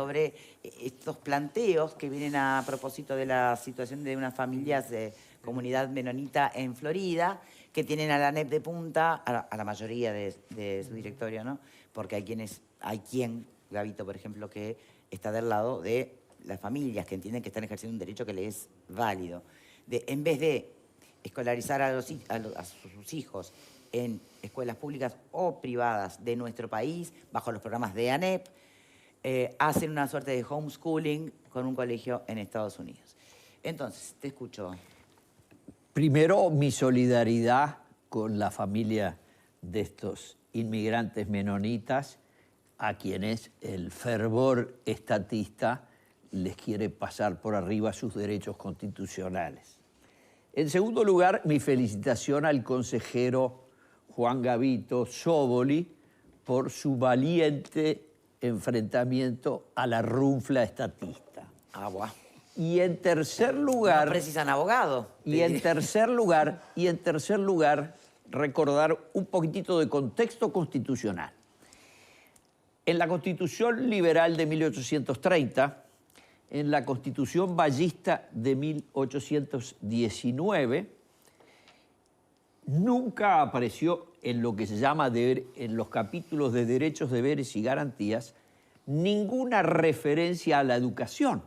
sobre estos planteos que vienen a propósito de la situación de unas familias de comunidad menonita en Florida, que tienen a la ANEP de punta, a la mayoría de su directorio, ¿no? Porque hay quien, Gabito, por ejemplo, que está del lado de las familias, que entienden que están ejerciendo un derecho que les es válido. En vez de escolarizar a sus hijos en escuelas públicas o privadas de nuestro país, bajo los programas de ANEP, hacen una suerte de homeschooling con un colegio en Estados Unidos. Entonces, te escucho. Primero, mi solidaridad con la familia de estos inmigrantes menonitas, a quienes el fervor estatista les quiere pasar por arriba sus derechos constitucionales. En segundo lugar, mi felicitación al consejero Juan Gabito Scioboli por su valiente enfrentamiento a la runfla estatista. Agua. Y en tercer lugar... No precisan abogado. Y en tercer lugar, recordar un poquitito de contexto constitucional. En la Constitución Liberal de 1830, en la Constitución Ballista de 1819, nunca apareció en lo que se llama en los capítulos de derechos, deberes y garantías ninguna referencia a la educación,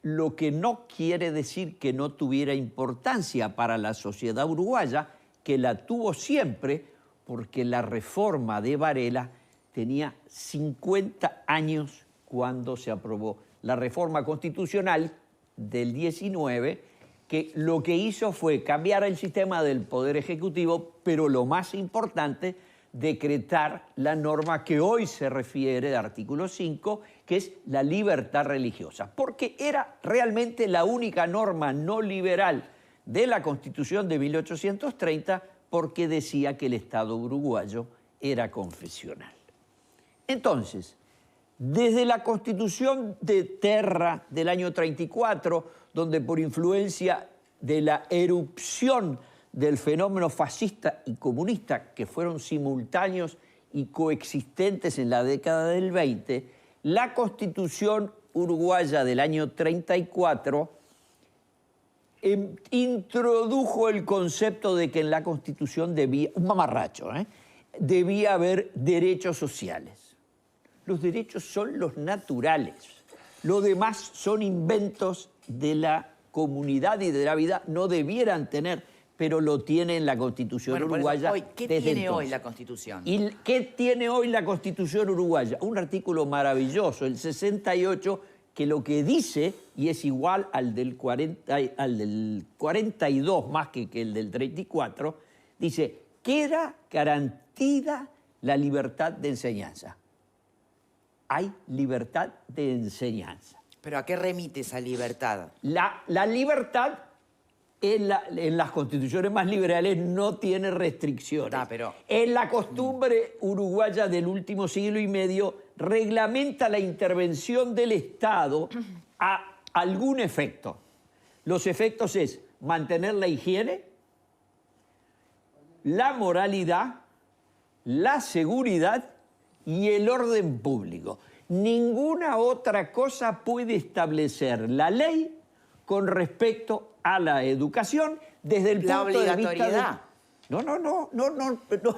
lo que no quiere decir que no tuviera importancia para la sociedad uruguaya, que la tuvo siempre, porque la reforma de Varela tenía 50 años cuando se aprobó la reforma constitucional del 19, que lo que hizo fue cambiar el sistema del Poder Ejecutivo, pero lo más importante, decretar la norma que hoy se refiere de artículo 5, que es la libertad religiosa, porque era realmente la única norma no liberal de la Constitución de 1830, porque decía que el Estado uruguayo era confesional. Entonces, desde la Constitución de Terra del año 34, donde por influencia de la erupción del fenómeno fascista y comunista, que fueron simultáneos y coexistentes en la década del 20, la Constitución uruguaya del año 34 introdujo el concepto de que en la Constitución debía, un mamarracho, debía haber derechos sociales. Los derechos son los naturales. Lo demás son inventos de la comunidad y de la vida. No debieran tener, pero lo tiene en la Constitución uruguaya. ¿Qué tiene hoy la Constitución? ¿Y qué tiene hoy la Constitución uruguaya? Un artículo maravilloso, el 68, que lo que dice, y es igual al del 42 más que el del 34, dice, queda garantida la libertad de enseñanza. Hay libertad de enseñanza. ¿Pero a qué remite esa libertad? La libertad en las constituciones más liberales no tiene restricciones. Pero... En la costumbre uruguaya del último siglo y medio reglamenta la intervención del Estado a algún efecto. Los efectos es mantener la higiene, la moralidad, la seguridad y el orden público. Ninguna otra cosa puede establecer la ley con respecto a la educación desde el punto de vista de... No,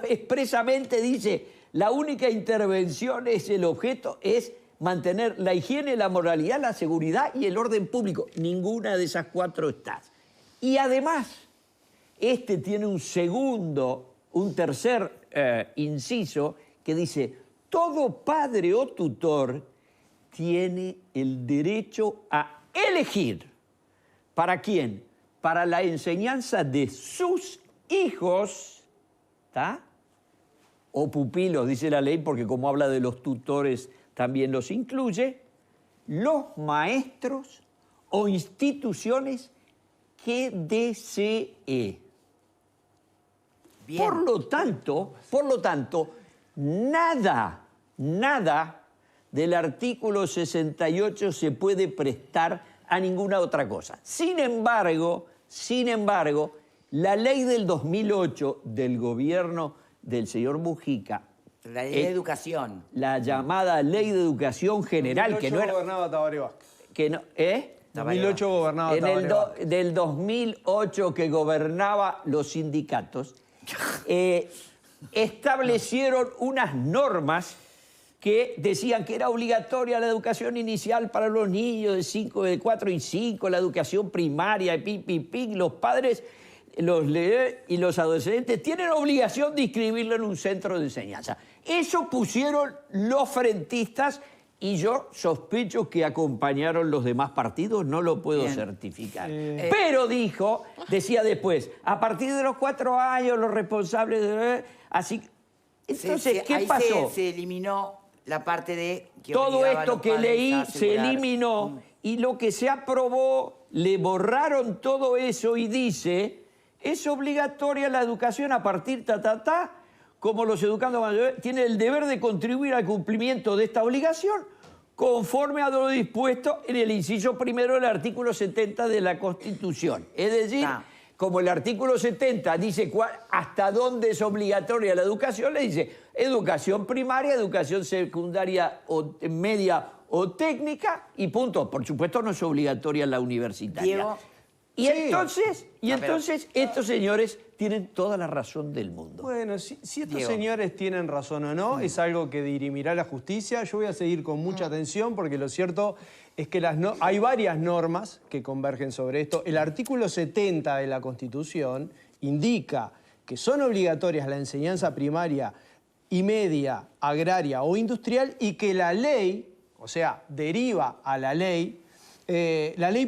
expresamente dice, la única intervención es el objeto, es mantener la higiene, la moralidad, la seguridad y el orden público. Ninguna de esas cuatro está. Y además, este tiene un tercer inciso que dice, todo padre o tutor tiene el derecho a elegir. ¿Para quién? Para la enseñanza de sus hijos, ¿tá? O pupilos, dice la ley, porque como habla de los tutores también los incluye, los maestros o instituciones que desee. Bien. Por lo tanto, nada del artículo 68 se puede prestar a ninguna otra cosa. Sin embargo, la ley del 2008 del gobierno del señor Mujica, La ley de educación. La llamada Ley de Educación General, que no era... gobernaba Tabaré Vázquez. Que no, ¿eh? 2008 gobernaba Tabaré Vázquez. Del 2008 que gobernaba los sindicatos, establecieron unas normas que decían que era obligatoria la educación inicial para los niños de 4 y 5, la educación primaria, los padres y los adolescentes tienen obligación de inscribirlo en un centro de enseñanza. Eso pusieron los frentistas y yo sospecho que acompañaron los demás partidos, no lo puedo certificar. Pero decía después, a partir de los 4 años los responsables... así. Entonces, ¿qué pasó? Se eliminó la parte de... que todo esto que leí se eliminó y lo que se aprobó, le borraron todo eso y dice, es obligatoria la educación a partir como los educandos mayores tienen el deber de contribuir al cumplimiento de esta obligación conforme a lo dispuesto en el inciso primero del artículo 70 de la Constitución. Es decir, como el artículo 70 dice hasta dónde es obligatoria la educación, le dice educación primaria, educación secundaria o media o técnica y punto. Por supuesto no es obligatoria la universitaria. Diego, y entonces estos señores tienen toda la razón del mundo. Bueno, si estos señores tienen razón o no, es algo que dirimirá la justicia. Yo voy a seguir con mucha atención porque lo cierto es que hay varias normas que convergen sobre esto. El artículo 70 de la Constitución indica que son obligatorias la enseñanza primaria y media, agraria o industrial y que la ley, o sea, deriva a la ley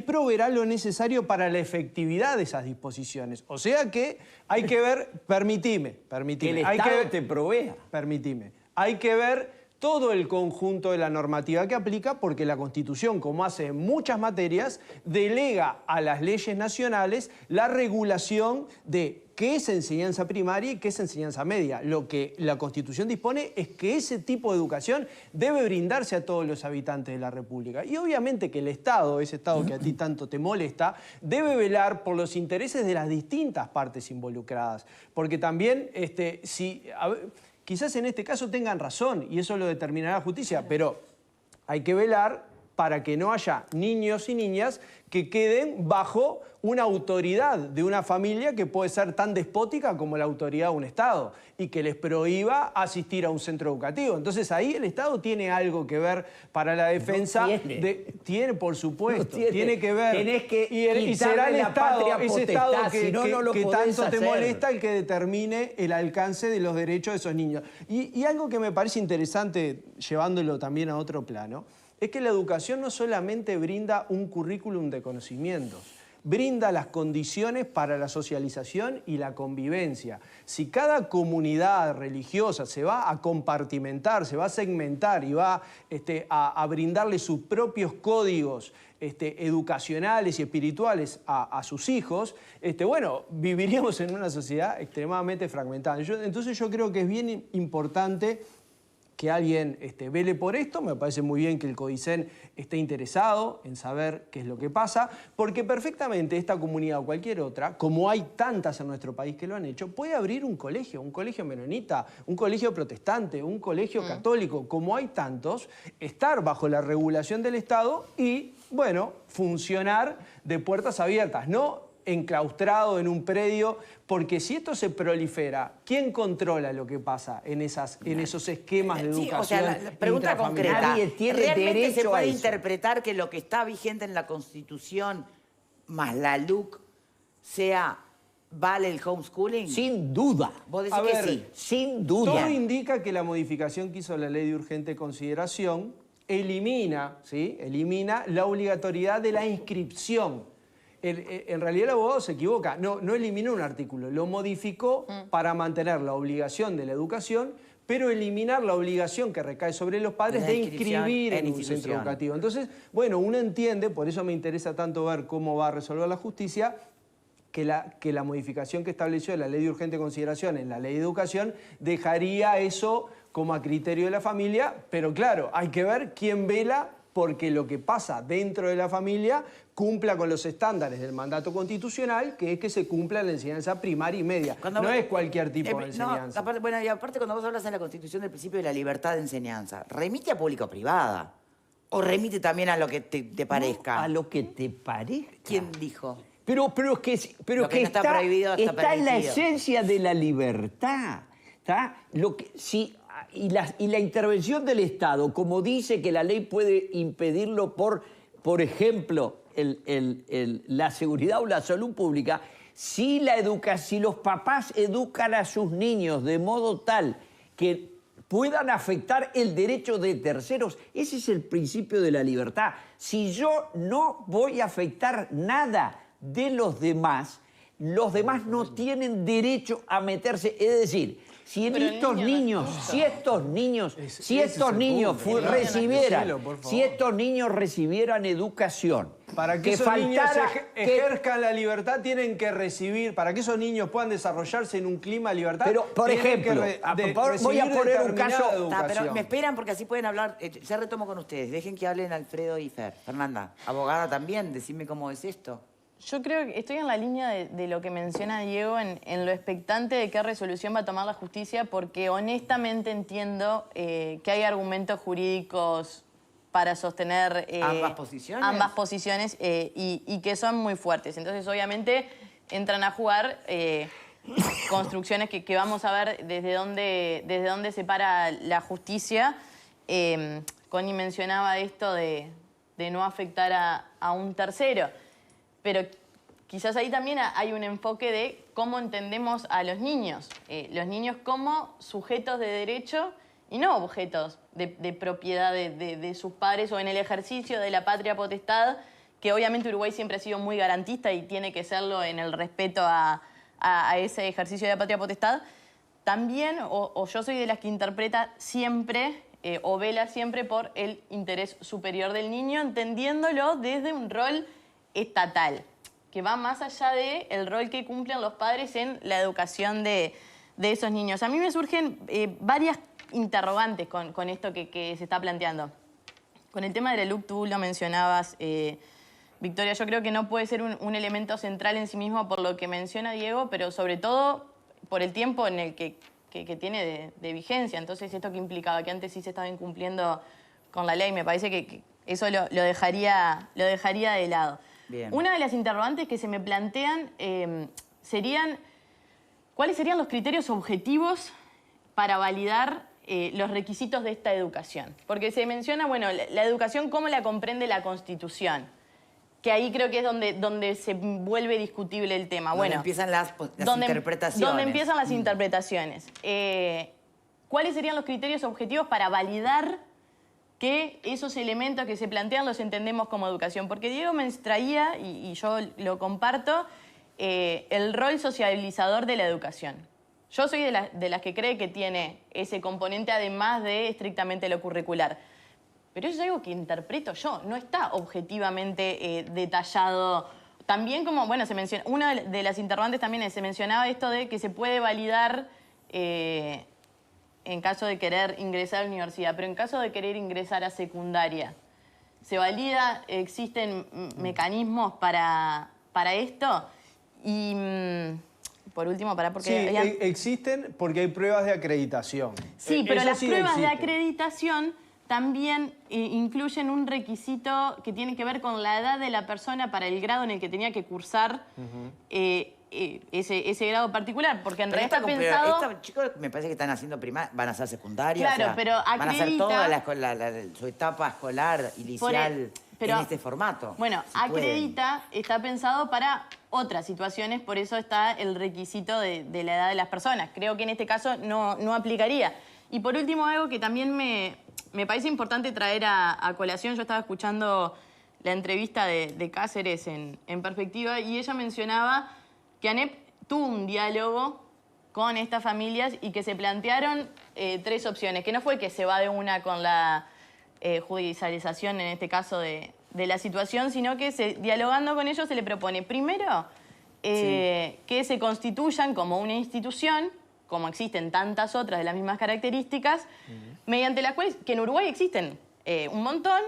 proveerá lo necesario para la efectividad de esas disposiciones. O sea que hay que ver, permitime. Que el Estado te provea. Permitime. Hay que ver todo el conjunto de la normativa que aplica porque la Constitución, como hace en muchas materias, delega a las leyes nacionales la regulación de qué es enseñanza primaria y qué es enseñanza media. Lo que la Constitución dispone es que ese tipo de educación debe brindarse a todos los habitantes de la República. Y obviamente que el Estado, ese Estado que a ti tanto te molesta, debe velar por los intereses de las distintas partes involucradas. Porque también, quizás en este caso tengan razón y eso lo determinará la justicia, pero hay que velar para que no haya niños y niñas que queden bajo una autoridad de una familia que puede ser tan despótica como la autoridad de un Estado y que les prohíba asistir a un centro educativo. Entonces ahí el Estado tiene algo que ver para la defensa. Tiene, por supuesto, tiene que ver. Tenés que y será el Estado, ese Estado que tanto te molesta el que determine el alcance de los derechos de esos niños. Y algo que me parece interesante, llevándolo también a otro plano, es que la educación no solamente brinda un currículum de conocimientos, brinda las condiciones para la socialización y la convivencia. Si cada comunidad religiosa se va a compartimentar, se va a segmentar y va a brindarle sus propios códigos educacionales y espirituales a sus hijos, bueno, viviríamos en una sociedad extremadamente fragmentada. Entonces yo creo que es bien importante que alguien vele por esto. Me parece muy bien que el CODICEN esté interesado en saber qué es lo que pasa, porque perfectamente esta comunidad o cualquier otra, como hay tantas en nuestro país que lo han hecho, puede abrir un colegio menonita, un colegio protestante, un colegio católico, como hay tantos, estar bajo la regulación del Estado y, bueno, funcionar de puertas abiertas, no enclaustrado en un predio, porque si esto se prolifera, ¿quién controla lo que pasa en esos esquemas de educación? O sea, la pregunta concreta, Nadie tiene ¿realmente derecho se puede a eso? interpretar que lo que está vigente en la Constitución más la LUC vale el homeschooling? Sin duda. Vos decís que sí. Sin duda. Todo indica que la modificación que hizo la ley de urgente consideración elimina la obligatoriedad de la inscripción. En realidad el abogado se equivoca, no eliminó un artículo, lo modificó para mantener la obligación de la educación, pero eliminar la obligación que recae sobre los padres de inscribir en un centro educativo. Entonces, bueno, uno entiende, por eso me interesa tanto ver cómo va a resolver la justicia, que la modificación que estableció la ley de urgente consideración en la ley de educación dejaría eso como a criterio de la familia, pero claro, hay que ver quién vela porque lo que pasa dentro de la familia cumpla con los estándares del mandato constitucional, que es que se cumpla la enseñanza primaria y media. No es cualquier tipo de enseñanza. No, bueno, y aparte cuando vos hablas en la Constitución del principio de la libertad de enseñanza, ¿remite a público-privada? ¿O remite también a lo que te parezca? No, a lo que te parezca. ¿Quién dijo? Pero que está prohibido está está en la permitido. esencia de la libertad. ¿Está? Y la intervención del Estado, como dice que la ley puede impedirlo por ejemplo, la seguridad o la salud pública, si los papás educan a sus niños de modo tal que puedan afectar el derecho de terceros, ese es el principio de la libertad. Si yo no voy a afectar nada de los demás no tienen derecho a meterse. Es decir, si estos niños recibieran educación, para que esos niños ejerzan la libertad, tienen que recibir, para que esos niños puedan desarrollarse en un clima de libertad. Pero, por ejemplo, voy a poner un caso. Pero me esperan porque así pueden hablar. Ya retomo con ustedes. Dejen que hablen Alfredo y Fer. Fernanda, abogada también, decime cómo es esto. Yo creo que estoy en la línea de lo que menciona Diego en lo expectante de qué resolución va a tomar la justicia, porque honestamente entiendo que hay argumentos jurídicos para sostener ambas posiciones y que son muy fuertes. Entonces, obviamente, entran a jugar construcciones que vamos a ver desde dónde se para la justicia. Connie mencionaba esto de no afectar a un tercero. Pero quizás ahí también hay un enfoque de cómo entendemos a los niños. Los niños como sujetos de derecho y no objetos de propiedad de sus padres o en el ejercicio de la patria potestad, que obviamente Uruguay siempre ha sido muy garantista y tiene que serlo en el respeto a ese ejercicio de la patria potestad. También, o yo soy de las que interpreta siempre o vela siempre por el interés superior del niño, entendiéndolo desde un rol estatal, que va más allá del rol que cumplen los padres en la educación de esos niños. A mí me surgen varias interrogantes con esto que se está planteando. Con el tema de la LUC, tú lo mencionabas, Victoria, yo creo que no puede ser un elemento central en sí mismo por lo que menciona Diego, pero sobre todo por el tiempo en el que tiene de vigencia. Entonces, esto que implicaba que antes sí se estaba incumpliendo con la ley, me parece que eso lo dejaría de lado. Bien. Una de las interrogantes que se me plantean serían, ¿cuáles serían los criterios objetivos para validar los requisitos de esta educación? Porque se menciona, bueno, la educación, ¿cómo la comprende la Constitución? Que ahí creo que es donde se vuelve discutible el tema. Donde empiezan las interpretaciones. Donde empiezan las interpretaciones. ¿Cuáles serían los criterios objetivos para validar que esos elementos que se plantean los entendemos como educación? Porque Diego me traía, y yo lo comparto, el rol socializador de la educación. Yo soy de las que cree que tiene ese componente además de estrictamente lo curricular. Pero eso es algo que interpreto yo, no está objetivamente detallado. También como, bueno, una de las interrogantes también se mencionaba esto de que se puede validar en caso de querer ingresar a la universidad, pero en caso de querer ingresar a secundaria, ¿se valida? ¿Existen mecanismos para esto? Y por último, porque... Sí, existen porque hay pruebas de acreditación. Sí, pero las pruebas de acreditación también incluyen un requisito que tiene que ver con la edad de la persona para el grado en el que tenía que cursar ese grado particular, porque en realidad está pensado... Estos chicos me parece que están haciendo primaria, van a hacer secundaria, claro, pero acredita, van a hacer toda su etapa escolar inicial en este formato. Bueno, si acredita, está pensado para otras situaciones, por eso está el requisito de la edad de las personas. Creo que en este caso no aplicaría. Y por último, algo que también me parece importante traer a colación. Yo estaba escuchando la entrevista de Cáceres en Perspectiva y ella mencionaba que ANEP tuvo un diálogo con estas familias y que se plantearon 3 opciones, que no fue que se va de una con la judicialización, en este caso, de la situación, sino que dialogando con ellos se le propone, primero, que se constituyan como una institución, como existen tantas otras de las mismas características, mediante las cuales, que en Uruguay existen un montón,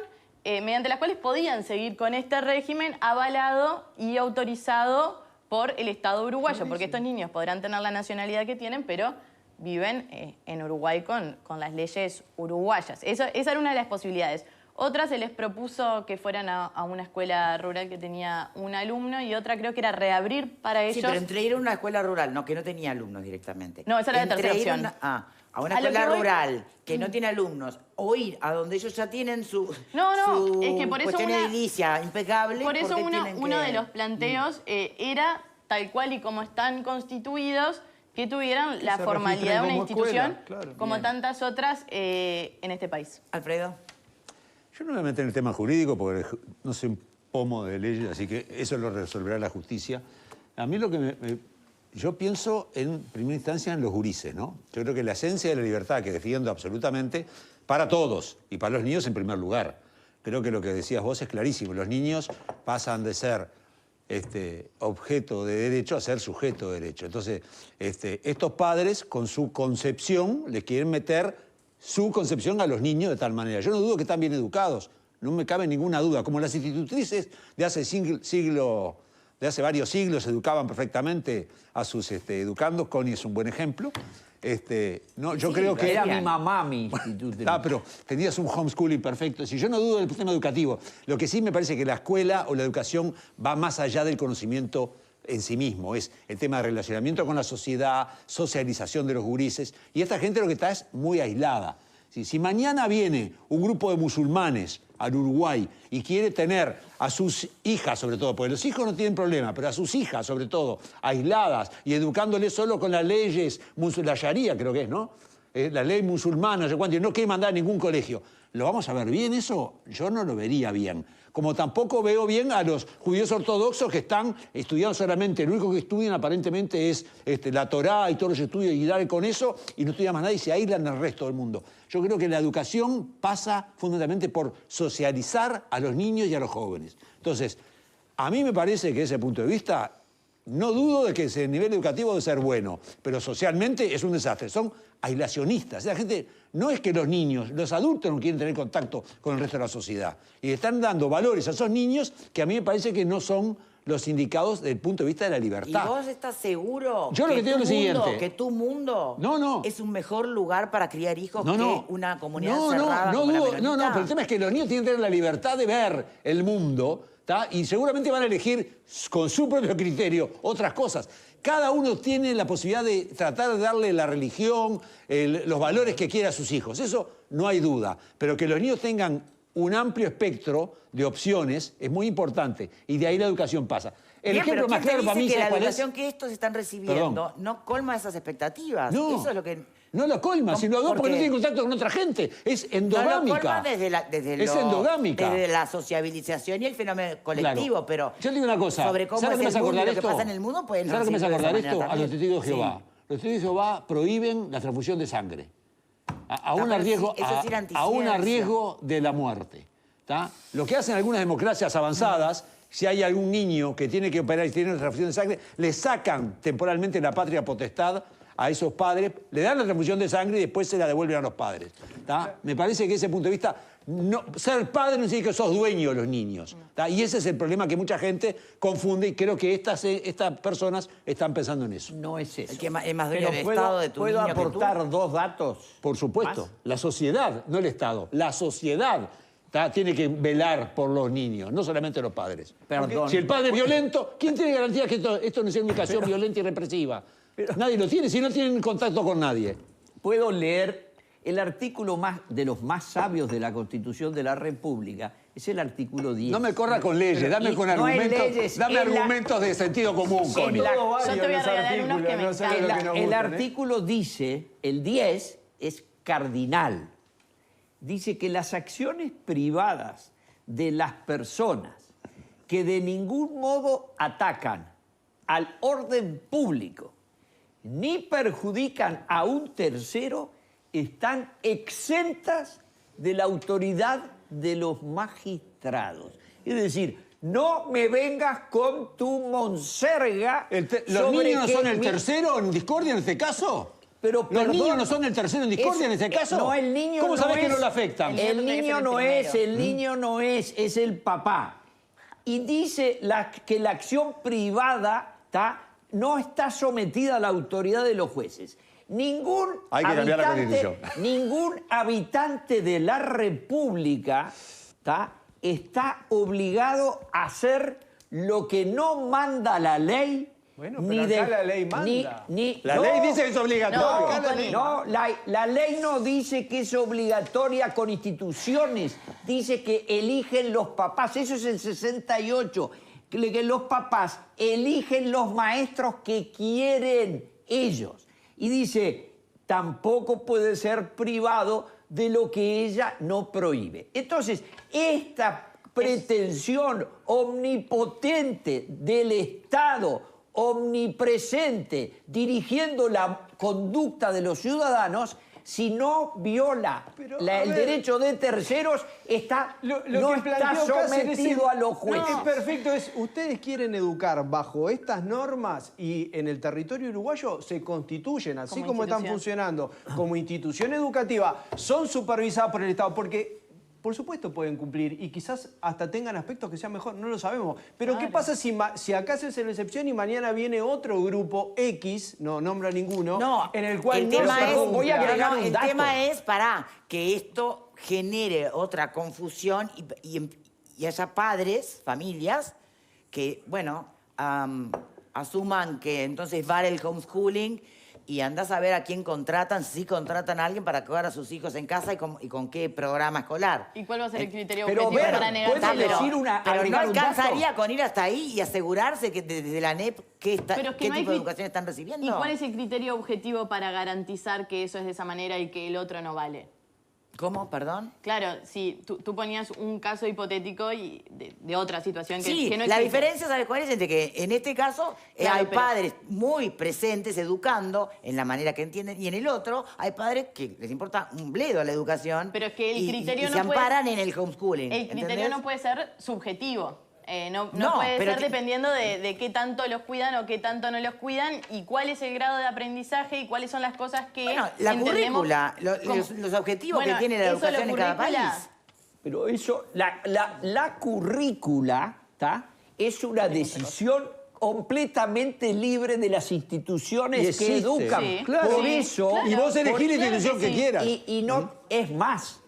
mediante las cuales podían seguir con este régimen avalado y autorizado por el Estado uruguayo, porque estos niños podrán tener la nacionalidad que tienen, pero viven en Uruguay con las leyes uruguayas. Esa era una de las posibilidades. Otra se les propuso que fueran a una escuela rural que tenía un alumno y otra creo que era reabrir para ellos. Sí, pero entre ir a una escuela rural, no, que no tenía alumnos directamente. No, esa era la tercera opción. A una escuela rural que no tiene alumnos, o ir a donde ellos ya tienen su es que por eso cuestión edilicia impecable. Por eso uno de los planteos era, tal cual y como están constituidos, que tuvieran la formalidad de una institución escuela, claro. como tantas otras en este país. Alfredo. Yo no me voy a meter en el tema jurídico porque no soy un pomo de leyes, así que eso lo resolverá la justicia. A mí lo que yo pienso en primera instancia en los gurises, ¿no? Yo creo que la esencia de la libertad que defiendo absolutamente para todos y para los niños en primer lugar. Creo que lo que decías vos es clarísimo. Los niños pasan de ser objeto de derecho a ser sujeto de derecho. Entonces, estos padres con su concepción le quieren meter su concepción a los niños de tal manera. Yo no dudo que están bien educados, no me cabe ninguna duda. Como las institutrices de hace varios siglos educaban perfectamente a sus educandos, Connie es un buen ejemplo. Yo creo que era mi mamá mi instituto. Pero tenías un homeschooling perfecto. Si yo no dudo del sistema educativo, lo que sí me parece que la escuela o la educación va más allá del conocimiento en sí mismo. Es el tema de relacionamiento con la sociedad, socialización de los gurises. Y esta gente lo que está es muy aislada. Si mañana viene un grupo de musulmanes al Uruguay y quiere tener a sus hijas, sobre todo, porque los hijos no tienen problema, pero a sus hijas, sobre todo, aisladas y educándoles solo con las leyes, la Sharia creo que es, ¿no? La ley musulmana, no sé cuánto, y no quiere mandar a ningún colegio. ¿Lo vamos a ver bien eso? Yo no lo vería bien. Como tampoco veo bien a los judíos ortodoxos que están estudiando solamente, lo único que estudian aparentemente es la Torá y todos los estudios y dar con eso, y no estudian más nada y se aíslan del resto del mundo. Yo creo que la educación pasa fundamentalmente por socializar a los niños y a los jóvenes. Entonces, a mí me parece que desde ese punto de vista, no dudo de que ese nivel educativo debe ser bueno, pero socialmente es un desastre. Son aislacionistas. La gente, no es que los niños, los adultos no quieren tener contacto con el resto de la sociedad. Y están dando valores a esos niños que a mí me parece que no son los indicados desde el punto de vista de la libertad. ¿Y vos estás seguro Yo lo que digo es lo siguiente. que tu mundo es un mejor lugar para criar hijos que una comunidad cerrada como la menonita? No, pero el tema es que los niños tienen que tener la libertad de ver el mundo, ¿tá? Y seguramente van a elegir con su propio criterio otras cosas. Cada uno tiene la posibilidad de tratar de darle la religión, los valores que quiera a sus hijos. Eso no hay duda. Pero que los niños tengan un amplio espectro de opciones es muy importante. Y de ahí la educación pasa. El ejemplo más claro para mí es la educación que estos están recibiendo no colma esas expectativas. No, eso es lo que... No lo colma, sino porque no tiene contacto con otra gente. Es endogámica. No lo colma desde la sociabilización y el fenómeno colectivo, claro. pero yo te digo una cosa. sobre cómo es el mundo y lo que pasa en el mundo, pues ¿sabes lo que me hace acordar esto? A los testigos de Jehová. Sí. Los testigos de Jehová prohíben la transfusión de sangre. Aún a riesgo de la muerte. ¿Tá? Lo que hacen algunas democracias avanzadas, si hay algún niño que tiene que operar y tiene una transfusión de sangre, le sacan temporalmente la patria potestad a esos padres, le dan la transfusión de sangre y después se la devuelven a los padres. ¿Tá? Me parece que ese punto de vista, ser padre no significa que sos dueño de los niños. ¿Tá? Y ese es el problema que mucha gente confunde y creo que estas personas están pensando en eso. No es eso. El que es más dueño del Estado de tu niño que tú. ¿Puedo aportar dos datos? Por supuesto. ¿Más? La sociedad, no el Estado. La sociedad tiene que velar por los niños, no solamente los padres. Perdón. Si el padre es violento, ¿quién tiene garantía que esto no sea una educación violenta y represiva? Nadie lo tiene si no tienen contacto con nadie. Puedo leer el artículo de los más sabios de la Constitución de la República. Es el artículo 10. No me corra con leyes, dame con argumentos, argumentos de sentido común, Connie. Yo te voy a regalar unos que me encantan. El artículo dice, el 10 es cardinal. Dice que las acciones privadas de las personas que de ningún modo atacan al orden público ni perjudican a un tercero están exentas de la autoridad de los magistrados. Es decir, no me vengas con tu monserga. ¿Los niños no son el tercero en discordia en este caso? Pero los niños no son el tercero en discordia en este caso. No, el niño ¿Cómo no sabés que es- no lo afectan? El niño no es, el niño no es el papá. Y dice que la acción privada no está sometida a la autoridad de los jueces. Hay que cambiar la Constitución. Ningún habitante de la República está obligado a hacer lo que no manda la ley. Bueno, pero acá la ley manda. La ley dice que es obligatorio. La ley no dice que es obligatoria con instituciones, dice que eligen los papás, eso es el 68, que los papás eligen los maestros que quieren ellos. Y dice, tampoco puede ser privado de lo que ella no prohíbe. Entonces, esta pretensión omnipotente del Estado, omnipresente, dirigiendo la conducta de los ciudadanos, si no viola el derecho de terceros, no está sometido a los jueces. Es perfecto, ustedes quieren educar bajo estas normas y en el territorio uruguayo se constituyen, así como están funcionando, como institución educativa, son supervisadas por el Estado, porque por supuesto pueden cumplir y quizás hasta tengan aspectos que sean mejor, no lo sabemos. Pero claro, ¿qué pasa si acá se hace la excepción y mañana viene otro grupo X, no nombro a ninguno, en el cual el tema es, voy a agregar un dato. El tema es para que esto genere otra confusión y haya padres, familias, que, bueno, asuman que entonces vale el homeschooling y andás a ver a quién contratan, si contratan a alguien para cuidar a sus hijos en casa y con qué programa escolar. ¿Y cuál va a ser el criterio pero objetivo ver, para negar? Pero no alcanzaría con ir hasta ahí y asegurarse que desde la NEP qué tipo de educación están recibiendo. ¿Y cuál es el criterio objetivo para garantizar que eso es de esa manera y que el otro no vale? ¿Cómo? ¿Perdón? Claro, si tú ponías un caso hipotético y de otra situación que, sí, que no la existe. diferencia, ¿sabes cuál es? Entre que en este caso Claro, hay pero padres muy presentes educando en la manera que entienden y en el otro hay padres que les importa un bledo la educación. Pero es que el criterio y no se puede, amparan en el homeschooling. El criterio ¿entendés? no puede ser subjetivo. No No, puede pero ser dependiendo de qué tanto los cuidan o qué tanto no los cuidan y cuál es el grado de aprendizaje y cuáles son las cosas que Bueno, la entendemos currícula, los objetivos que tiene la educación en cada país. Pero eso, la currícula es una decisión completamente libre de las instituciones que educan. Sí, claro. Por sí, eso... claro. Y vos elegís la institución que sí. quieras. Y no, es más,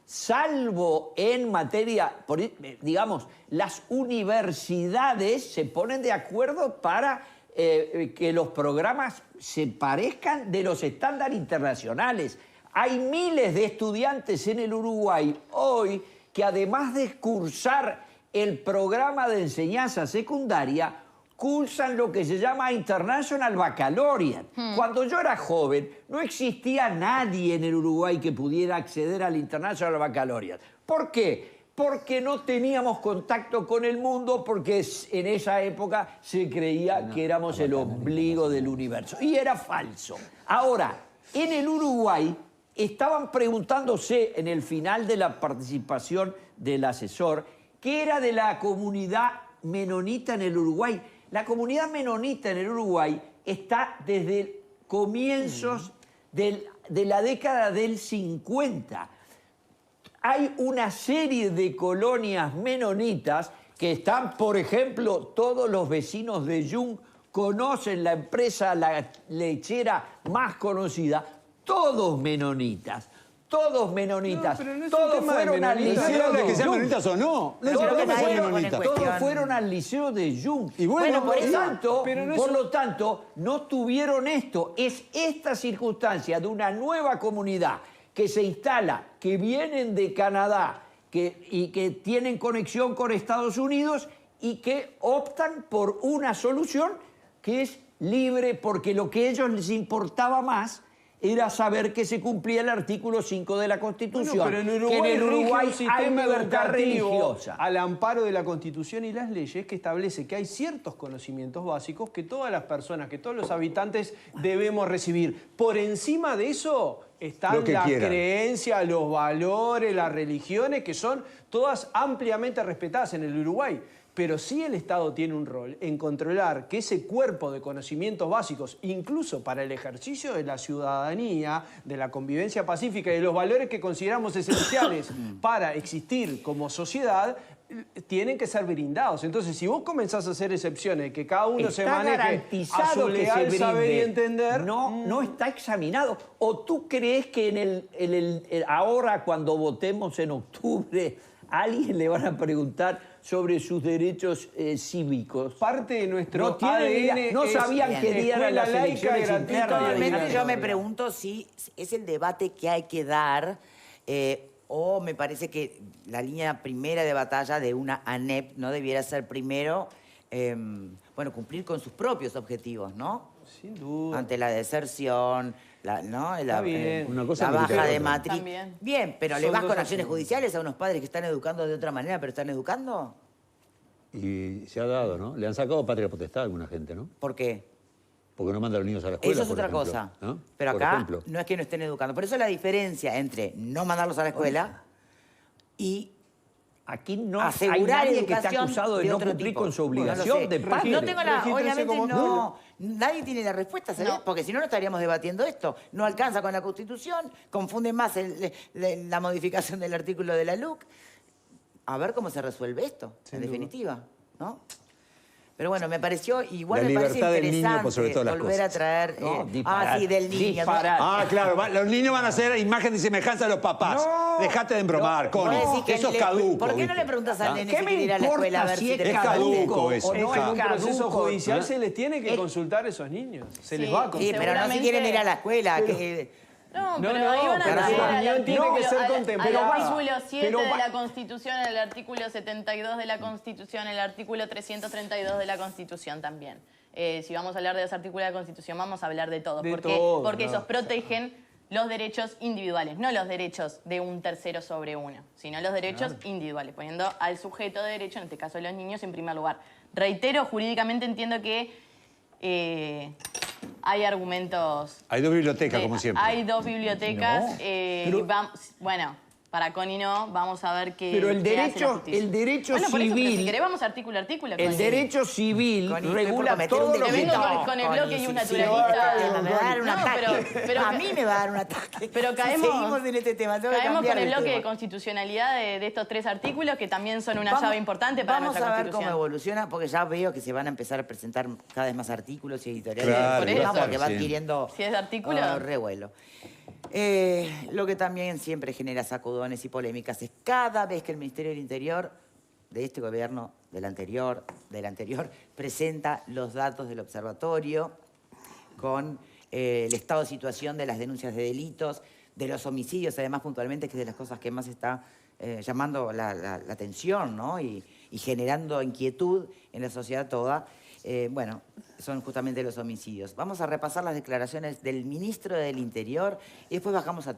salvo en materia, digamos, las universidades se ponen de acuerdo para que los programas se parezcan de los estándares internacionales. Hay miles de estudiantes en el Uruguay hoy que además de cursar el programa de enseñanza secundaria, cursan lo que se llama International Baccalaureate. Cuando yo era joven, no existía nadie en el Uruguay que pudiera acceder al International Baccalaureate. ¿Por qué? Porque no teníamos contacto con el mundo, porque en esa época se creía que éramos el ombligo del universo. Y era falso. Ahora, en el Uruguay estaban preguntándose en el final de la participación del asesor qué era de la comunidad menonita en el Uruguay. La comunidad menonita en el Uruguay está desde comienzos de la década del 50. Hay una serie de colonias menonitas que están, por ejemplo, todos los vecinos de Jung conocen la empresa lechera más conocida, todos menonitas. Todos menonitas. No, todos fueron al liceo de que sean Jung. menonitas o no. No Todos es que sean fueron menonitas. cuestión. Todos fueron al liceo de Jung. Y bueno, por lo tanto, no tuvieron esto. Es esta circunstancia de una nueva comunidad que se instala, que vienen de Canadá y que tienen conexión con Estados Unidos y que optan por una solución que es libre, porque lo que a ellos les importaba más era saber que se cumplía el artículo 5 de la Constitución. Bueno, pero que en el Uruguay rige un hay sistema libertad educativo religiosa. al amparo de la Constitución y las leyes que establece que hay ciertos conocimientos básicos que todas las personas, que todos los habitantes debemos recibir. Por encima de eso están las creencias, los valores, las religiones, que son todas ampliamente respetadas en el Uruguay. Pero sí el Estado tiene un rol en controlar que ese cuerpo de conocimientos básicos, incluso para el ejercicio de la ciudadanía, de la convivencia pacífica y de los valores que consideramos esenciales para existir como sociedad, tienen que ser brindados. Entonces, si vos comenzás a hacer excepciones, que cada uno se maneje a su legal saber y entender... No está examinado. ¿O tú crees que ahora, cuando votemos en octubre, a alguien le van a preguntar sobre sus derechos cívicos? Parte de nuestro ADN no sabían que dieran las elecciones internas. Actualmente yo me pregunto si es el debate que hay que dar o me parece que la línea primera de batalla de una ANEP no debiera ser primero, bueno, cumplir con sus propios objetivos, ¿no? Sin duda. Ante la deserción, Una cosa la no quita baja la de otra. matriz. También. Bien, pero Son ¿le vas dos con acciones asuntos. judiciales a unos padres que están educando de otra manera, pero están educando? Y se ha dado, ¿no? Le han sacado patria potestad a alguna gente, ¿no? ¿Por qué? Porque no manda a los niños a la escuela. Eso es por otra ejemplo, cosa. ¿no? Pero Por acá ejemplo. no es que no estén educando. Por eso la diferencia entre no mandarlos a la escuela y Aquí no hay asegurar nadie que está educación acusado de de no otro cumplir tipo. con su Bueno, obligación no sé. de padre. No tengo la... Regístrense Obviamente como- no... Nadie tiene la respuesta, ¿sabes? No. Porque si no, no estaríamos debatiendo esto. No alcanza con la Constitución, confunde más la modificación del artículo de la LUC. A ver cómo se resuelve esto, en definitiva, ¿no? Pero bueno, me pareció, igual La me parece libertad del niño interesante por sobre todas las volver a cosas. traer... No, disparar, sí, del niño. ¿no? disparar. Ah, claro, los niños van a hacer imagen de semejanza a los papás. Dejate de embromar, Vos Connie. decís que Eso es le- caduco. ¿Por qué no ¿viste? le preguntas al nene ¿Qué si me quiere ir a la escuela a importa ver si si es te Es caduco eso. o no En es un proceso caduco? judicial se les tiene que Es- consultar a esos niños. Se les Sí, va a Sí, consultar. pero no si Seguramente- quieren ir a la escuela. No, No, pero no, ahí van a pero acceder su al opinión tiene que ser al contemplada. artículo 7 Pero de va- la Constitución, el artículo 72 de la Constitución, el artículo 332 de la Constitución también. Si vamos a hablar de los artículos de la Constitución, vamos a hablar de todo. De ¿Por qué? todo, Porque no. esos protegen los derechos individuales, no los derechos de un tercero sobre uno, sino los derechos individuales, poniendo al sujeto de derecho, en este caso los niños, en primer lugar. Reitero, jurídicamente entiendo que hay argumentos... Hay dos bibliotecas, como siempre. Hay dos bibliotecas. No, pero- Bueno, para Connie no, vamos a ver qué. Pero el qué hace la derecho- justicia. el derecho bueno, por eso, pero civil- si querés, vamos artículo a artículo. El Connie. derecho civil Connie, regula estoy por todo cometer lo un que... Vengo delito. con el bloque y un Connie, sí, naturalista. me va a dar un No, ataque. pero a mí me va a dar un ataque. Pero Si caemos, seguimos en este tema. Tengo que caemos cambiar con el de bloque de tema. constitucionalidad de estos tres artículos que también son una Vamos- llave importante para Vamos nuestra a ver cómo Constitución. evoluciona, porque ya veo que se van a empezar a presentar cada vez más artículos y editoriales. Claro, del tema, va a porque ser, va sí. adquiriendo Si es de artículo. revuelo. Lo que también siempre genera sacudones y polémicas es cada vez que el Ministerio del Interior de este gobierno, del anterior, presenta los datos del observatorio con el estado de situación de las denuncias de delitos, de los homicidios, además puntualmente, que es de las cosas que más está llamando la atención, ¿no? y generando inquietud en la sociedad toda. Bueno, son justamente los homicidios. Vamos a repasar las declaraciones del ministro del Interior y después bajamos a